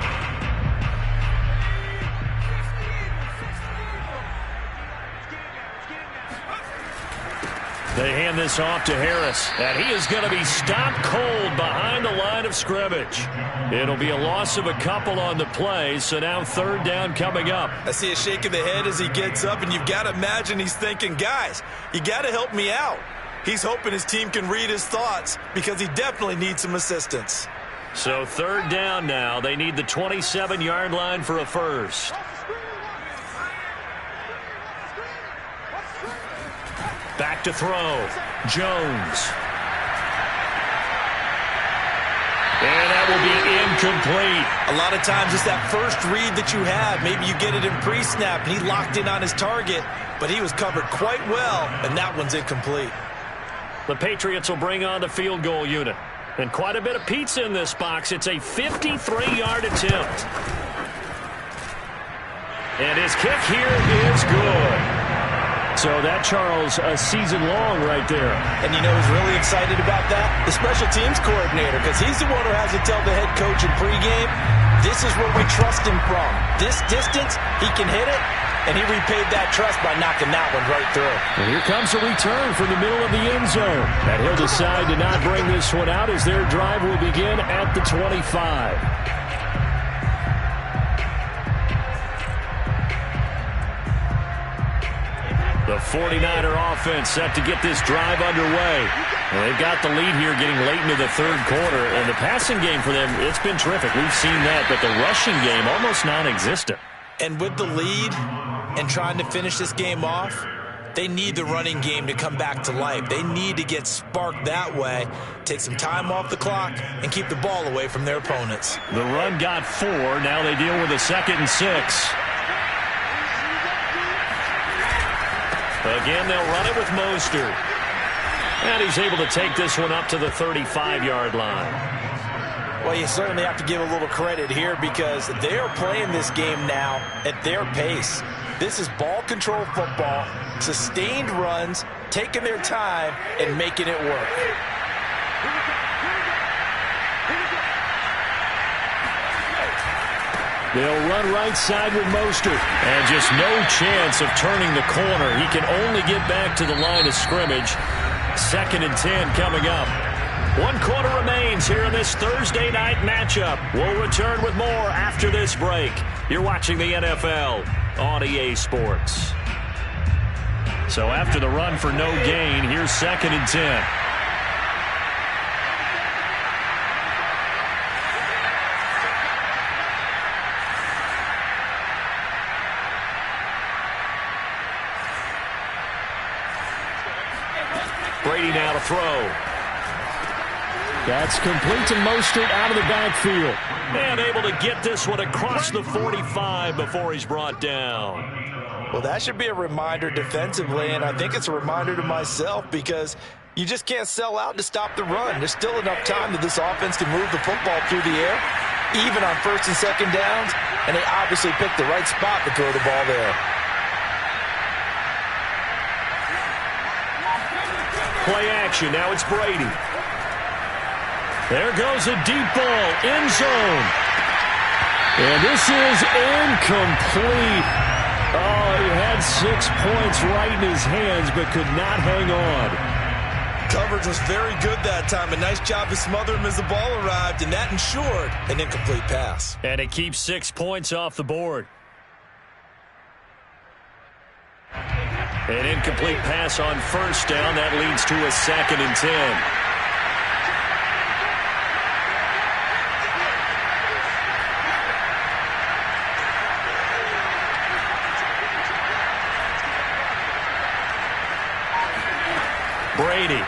They hand this off to Harris, and he is going to be stopped cold behind the line of scrimmage. It'll be a loss of a couple on the play, so now third down coming up. I see a shake of the head as he gets up, and you've got to imagine he's thinking, guys, you got to help me out. He's hoping his team can read his thoughts because he definitely needs some assistance. So third down now. They need the 27-yard line for a first. Back to throw. Jones. And that will be incomplete. A lot of times it's that first read that you have. Maybe you get it in pre-snap, and he locked in on his target, but he was covered quite well, and that one's incomplete. The Patriots will bring on the field goal unit. And quite a bit of pizza in this box. It's a 53-yard attempt. And his kick here is good. So that, Charles, a season long right there. And you know who's really excited about that? The special teams coordinator, because he's the one who has to tell the head coach in pregame, this is where we trust him from. This distance, he can hit it, and he repaid that trust by knocking that one right through. And here comes a return from the middle of the end zone. And he'll decide to not bring this one out as their drive will begin at the 25. The 49er offense set to get this drive underway. And they've got the lead here getting late into the third quarter. And the passing game for them, it's been terrific. We've seen that. But the rushing game, almost non-existent. And with the lead and trying to finish this game off, they need the running game to come back to life. They need to get sparked that way, take some time off the clock, and keep the ball away from their opponents. The run got 4. Now they deal with a 2nd and 6. Again, they'll run it with Mostert. And he's able to take this one up to the 35-yard line. Well, you certainly have to give a little credit here because they are playing this game now at their pace. This is ball control football, sustained runs, taking their time, and making it work. They'll run right side with Mostert. And just no chance of turning the corner. He can only get back to the line of scrimmage. 2nd and 10 coming up. 1 quarter remains here in this Thursday night matchup. We'll return with more after this break. You're watching the NFL on EA Sports. So after the run for no gain, here's 2nd and 10. Brady now to throw. That's complete to Mostert out of the backfield. And able to get this one across the 45 before he's brought down. Well, that should be a reminder defensively, and I think it's a reminder to myself because you just can't sell out to stop the run. There's still enough time that this offense can move the football through the air, even on 1st and 2nd downs, and they obviously picked the right spot to throw the ball there. Play action. Now it's Brady. There goes a deep ball. End zone. And this is incomplete. Oh, he had 6 points right in his hands, but could not hang on. Coverage was very good that time. A nice job to smother him as the ball arrived, and that ensured an incomplete pass. And it keeps 6 points off the board. An incomplete pass on 1st down. That leads to a 2nd and 10. Brady.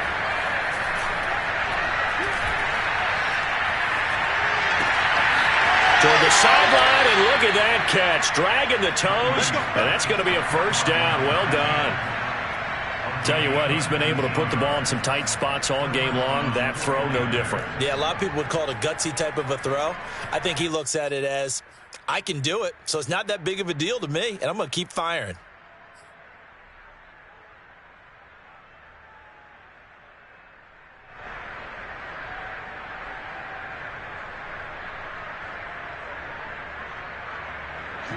Toward the sideline, and look at that catch. Dragging the toes, and that's going to be a 1st down. Well done. Tell you what, he's been able to put the ball in some tight spots all game long. That throw, no different. Yeah, a lot of people would call it a gutsy type of a throw. I think he looks at it as, I can do it, so it's not that big of a deal to me, and I'm going to keep firing.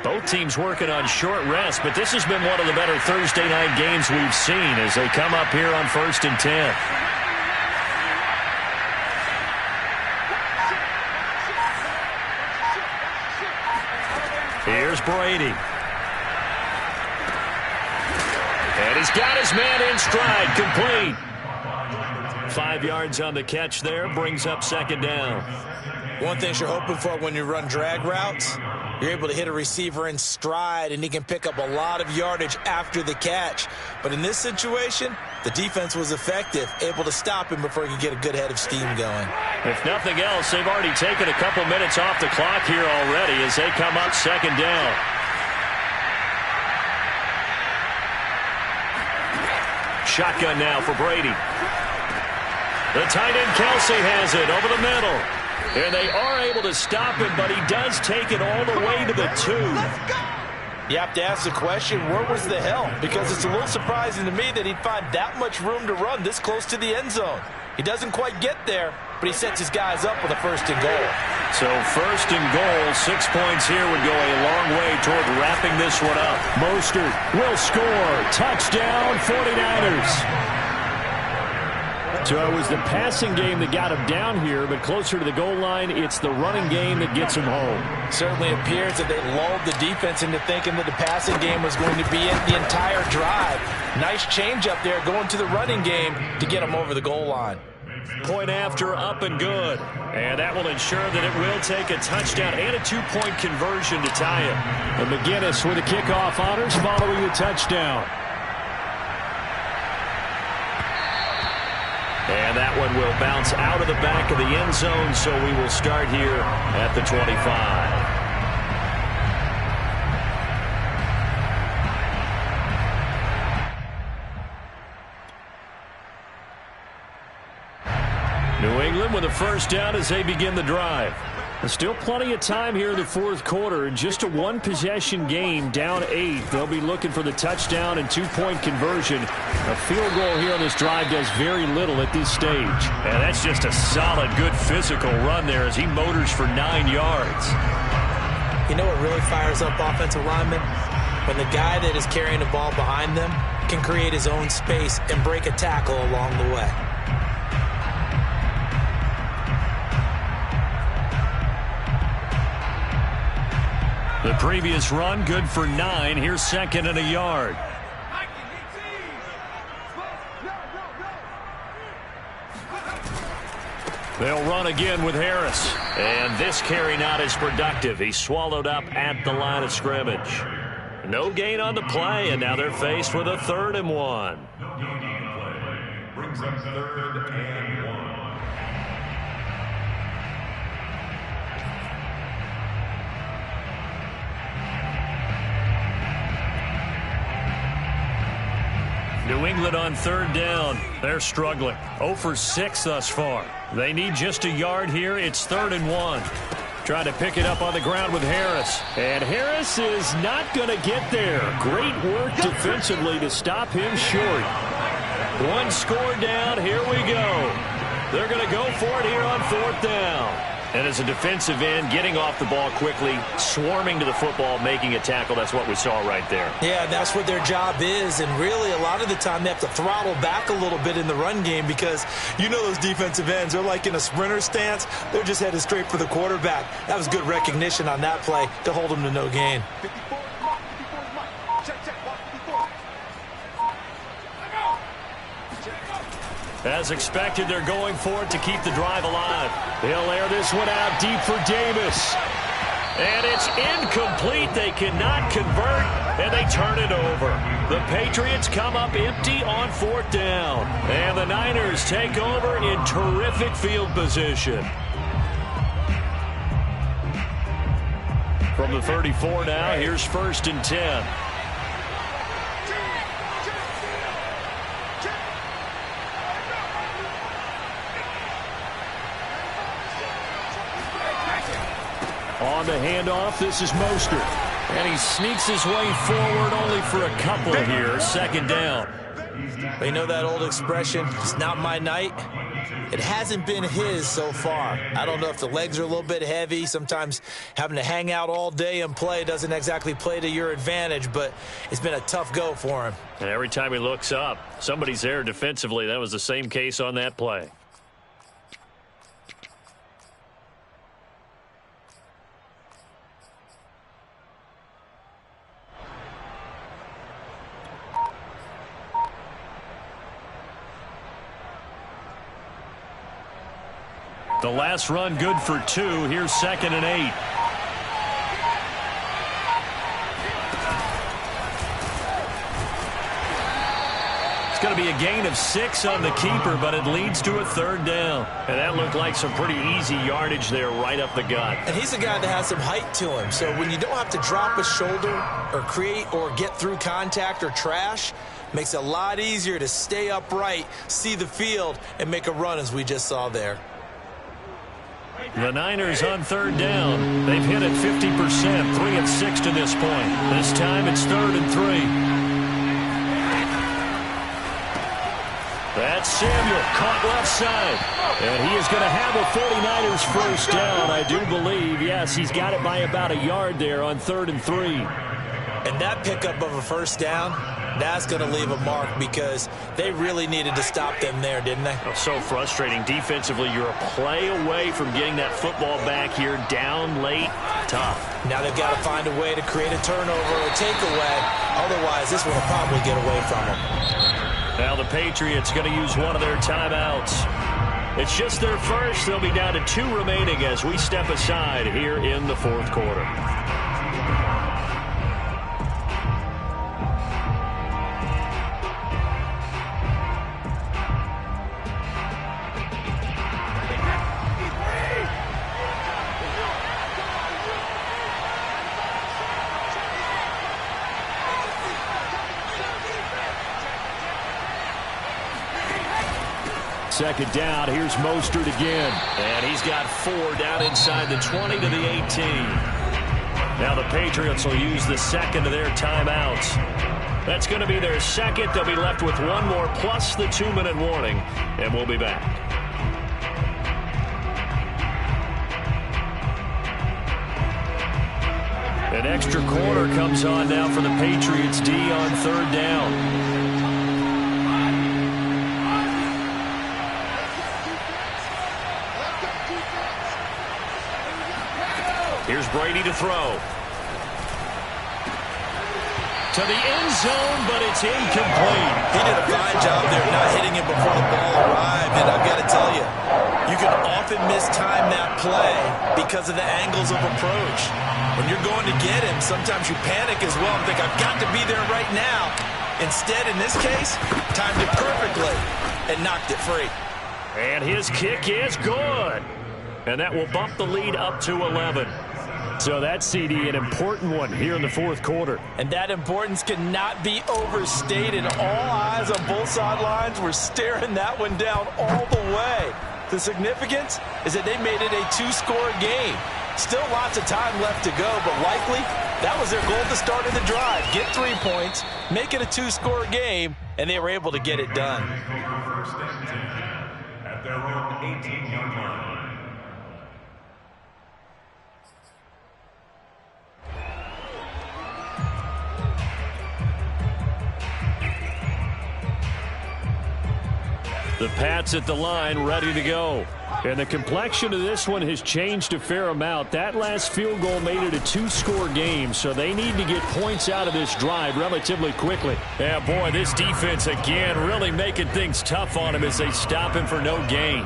Both teams working on short rest, but this has been one of the better Thursday night games we've seen as they come up here on 1st and 10. Here's Brady. And he's got his man in stride, complete. 5 yards on the catch there, brings up 2nd down. One thing you're hoping for when you run drag routes, you're able to hit a receiver in stride, and he can pick up a lot of yardage after the catch. But in this situation, the defense was effective, able to stop him before he could get a good head of steam going. If nothing else, they've already taken a couple minutes off the clock here already as they come up 2nd down. Shotgun now for Brady. The tight end Kelsey has it over the middle. And they are able to stop him, but he does take it all the way to the 2. You have to ask the question, where was the help? Because it's a little surprising to me that he'd find that much room to run this close to the end zone. He doesn't quite get there, but he sets his guys up with a 1st and goal. So 1st and goal, 6 points here would go a long way toward wrapping this one up. Mostert will score. Touchdown, 49ers. So it was the passing game that got him down here, but closer to the goal line, it's the running game that gets him home. Certainly appears that they lulled the defense into thinking that the passing game was going to be in the entire drive. Nice change up there going to the running game to get him over the goal line. Point after, up and good. And that will ensure that it will take a touchdown and a 2-point conversion to tie it. And McGinnis with the kickoff honors following the touchdown. And that one will bounce out of the back of the end zone, so we will start here at the 25. New England with a 1st down as they begin the drive. There's still plenty of time here in the 4th quarter. In just a 1-possession game, down 8. They'll be looking for the touchdown and 2-point conversion. A field goal here on this drive does very little at this stage. And that's just a solid, good physical run there as he motors for 9 yards. You know what really fires up offensive linemen? When the guy that is carrying the ball behind them can create his own space and break a tackle along the way. The previous run, good for 9. Here's 2nd and a yard. They'll run again with Harris. And this carry not as productive. He's swallowed up at the line of scrimmage. No gain on the play, and now they're faced with a 3rd and 1. No gain on the play. Brings up 3rd and 1. New England on 3rd down. They're struggling. 0 for 6 thus far. They need just a yard here. It's 3rd and 1. Trying to pick it up on the ground with Harris. And Harris is not going to get there. Great work defensively to stop him short. 1 score down. Here we go. They're going to go for it here on 4th down. And as a defensive end, getting off the ball quickly, swarming to the football, making a tackle, that's what we saw right there. Yeah, that's what their job is, and really a lot of the time they have to throttle back a little bit in the run game because you know those defensive ends, they're like in a sprinter stance. They're just headed straight for the quarterback. That was good recognition on that play to hold them to no gain. As expected, they're going for it to keep the drive alive. They'll air this one out deep for Davis. And it's incomplete. They cannot convert, and they turn it over. The Patriots come up empty on 4th down. And the Niners take over in terrific field position. From the 34 now, here's 1st and 10. On the handoff, this is Mostert. And he sneaks his way forward only for a couple here. 2nd down. But you know that old expression, it's not my night? It hasn't been his so far. I don't know if the legs are a little bit heavy. Sometimes having to hang out all day and play doesn't exactly play to your advantage, but it's been a tough go for him. And every time he looks up, somebody's there defensively. That was the same case on that play. The last run good for 2. Here's 2nd and 8. It's going to be a gain of 6 on the keeper, but it leads to a 3rd down. And that looked like some pretty easy yardage there right up the gut. And he's a guy that has some height to him. So when you don't have to drop a shoulder or create or get through contact or trash, makes it a lot easier to stay upright, see the field, and make a run as we just saw there. The Niners on 3rd down. They've hit it 50%, 3 of 6 to this point. This time it's 3rd and 3. That's Samuel, caught left side. And he is going to have a 49ers first down, I do believe. Yes, he's got it by about a yard there on 3rd and 3. And that pickup of a first down, that's going to leave a mark because they really needed to stop them there, didn't they? Oh, so frustrating. Defensively, you're a play away from getting that football back here, down late, tough. Now they've got to find a way to create a turnover or takeaway. Otherwise, this one will probably get away from them. Now the Patriots going to use one of their timeouts. It's just their first. They'll be down to 2 remaining as we step aside here in the 4th quarter. Second down. Here's Mostert again. And he's got 4 down inside the 20 to the 18. Now the Patriots will use the second of their timeouts. That's going to be their second. They'll be left with 1 more plus the 2-minute warning. And we'll be back. An extra quarter comes on now for the Patriots D on 3rd down. Here's Brady to throw. To the end zone, but it's incomplete. He did a fine job there not hitting him before the ball arrived. And I've got to tell you, you can often mistime that play because of the angles of approach. When you're going to get him, sometimes you panic as well and think, I've got to be there right now. Instead, in this case, timed it perfectly and knocked it free. And his kick is good. And that will bump the lead up to 11. So that's, CD, an important one here in the 4th quarter. And that importance cannot be overstated. All eyes on both sidelines were staring that one down all the way. The significance is that they made it a 2-score game. Still lots of time left to go, but likely that was their goal at the start of the drive. Get 3 points, make it a 2-score game, and they were able to get it done. First and 10 at their own 18-yard line. The Pats at the line, ready to go. And the complexion of this one has changed a fair amount. That last field goal made it a 2-score game, so they need to get points out of this drive relatively quickly. Yeah, boy, this defense again really making things tough on him as they stop him for no gain.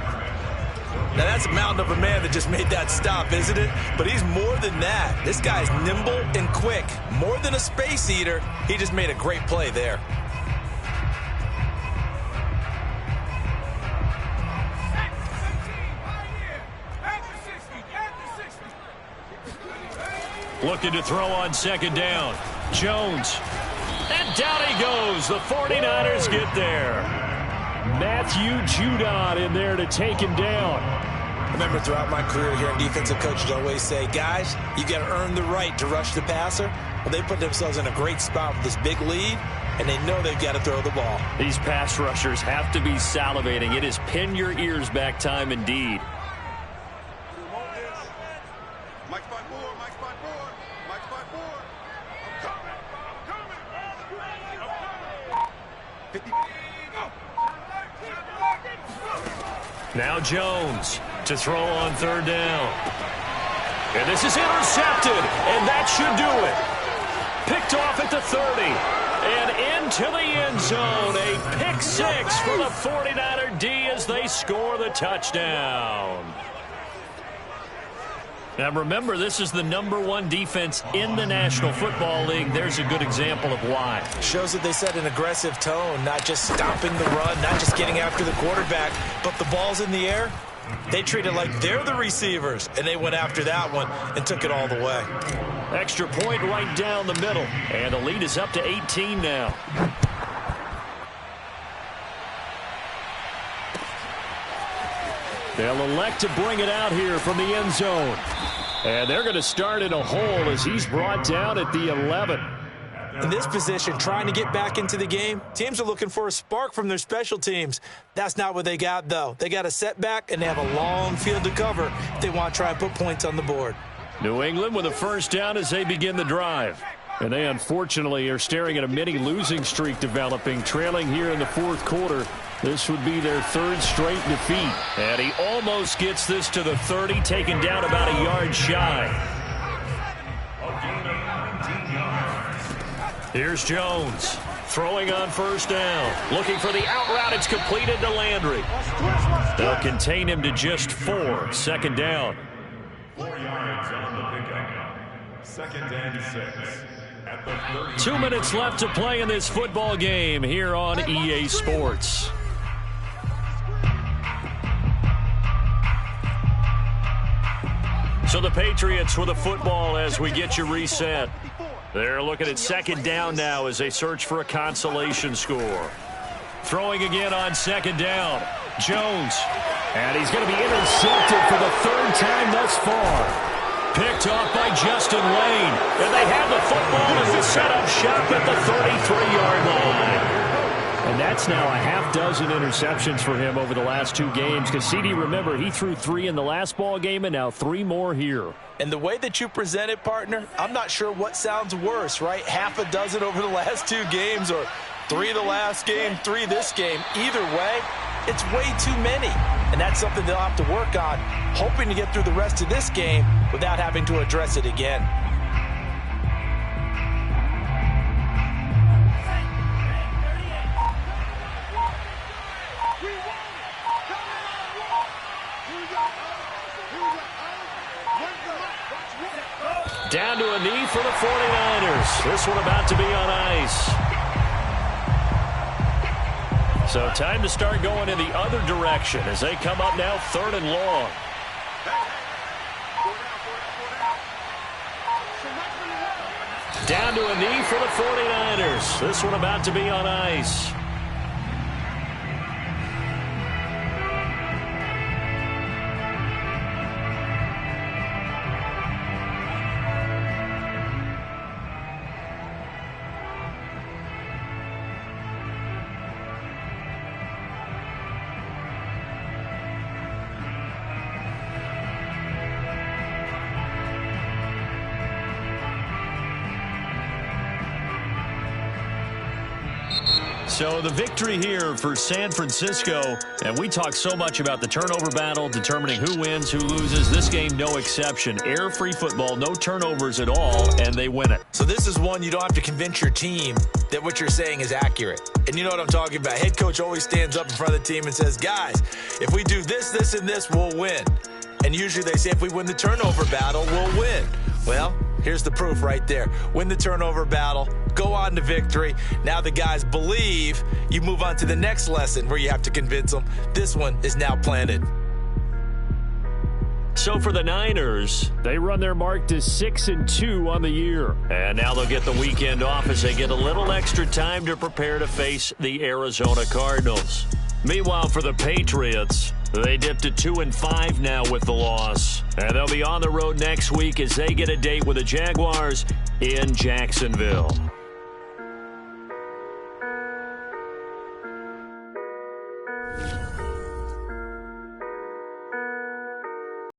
Now, that's a mountain of a man that just made that stop, isn't it? But he's more than that. This guy's nimble and quick. More than a space eater, he just made a great play there. Looking to throw on 2nd down. Jones. And down he goes. The 49ers get there. Matthew Judon in there to take him down. I remember throughout my career here, defensive coaches always say, guys, you got to earn the right to rush the passer. Well, they put themselves in a great spot with this big lead. and they know they've got to throw the ball. These pass rushers have to be salivating. It is pin your ears back time indeed. Mike spot 4, Mike spot 4, Mike spot 4. I'm coming. 50. Now Jones to throw on third down. And this is intercepted, and that should do it. Picked off at the 30, and into the end zone. A pick six for the 49er D as they score the touchdown. Now remember, this is the #1 defense in the National Football League. There's a good example of why. Shows that they set an aggressive tone, not just stopping the run, not just getting after the quarterback, but the ball's in the air. They treat it like they're the receivers, and they went after that one and took it all the way. Extra point right down the middle, and the lead is up to 18 now. They'll elect to bring it out here from the end zone. And they're going to start in a hole as he's brought down at the 11. In this position, trying to get back into the game, teams are looking for a spark from their special teams. That's not what they got, though. They got a setback, and they have a long field to cover if they want to try and put points on the board. New England with a first down as they begin the drive. And they unfortunately are staring at a mini losing streak developing, trailing here in the fourth quarter. This would be their third straight defeat. And he almost gets this to the 30, taken down about a yard shy. Here's Jones throwing on first down. Looking for the out route. It's completed to Landry. They'll contain him to just 4. Second down. 4 yards on the pickup. Second and 6. At the 30. 2 minutes left to play in this football game here on EA Sports. So the Patriots with the football as we get you reset. They're looking at second down now as they search for a consolation score. Throwing again on second down. Jones. And he's going to be intercepted for the third time thus far. Picked off by Justin Lane. And they have the football and will set up shop at the 33-yard line. And that's now a half dozen interceptions for him over the last 2 games. Because, CD, remember, he threw 3 in the last ball game and now 3 more here. And the way that you present it, partner, I'm not sure what sounds worse, right? Half a dozen over the last 2 games or 3 the last game, 3 this game. Either way, it's way too many. And that's something they'll have to work on, hoping to get through the rest of this game without having to address it again. Down to a knee for the 49ers. This one about to be on ice. So time to start going in the other direction as they come up now 3rd and long. Down to a knee for the 49ers. This one about to be on ice. So the victory here for San Francisco, and we talk so much about the turnover battle, determining who wins, who loses. This game, no exception. Error-free football, no turnovers at all, and they win it. So this is one you don't have to convince your team that what you're saying is accurate. And you know what I'm talking about. Head coach always stands up in front of the team and says, guys, if we do this, this, and this, we'll win. And usually they say if we win the turnover battle, we'll win. Well, here's the proof right there. Win the turnover battle, go on to victory. Now the guys believe. You move on to the next lesson where you have to convince them. This one is now planted. So for the Niners, they run their mark to 6-2 on the year. And now they'll get the weekend off as they get a little extra time to prepare to face the Arizona Cardinals. Meanwhile, for the Patriots, they dipped to 2-5 now with the loss. And they'll be on the road next week as they get a date with the Jaguars in Jacksonville.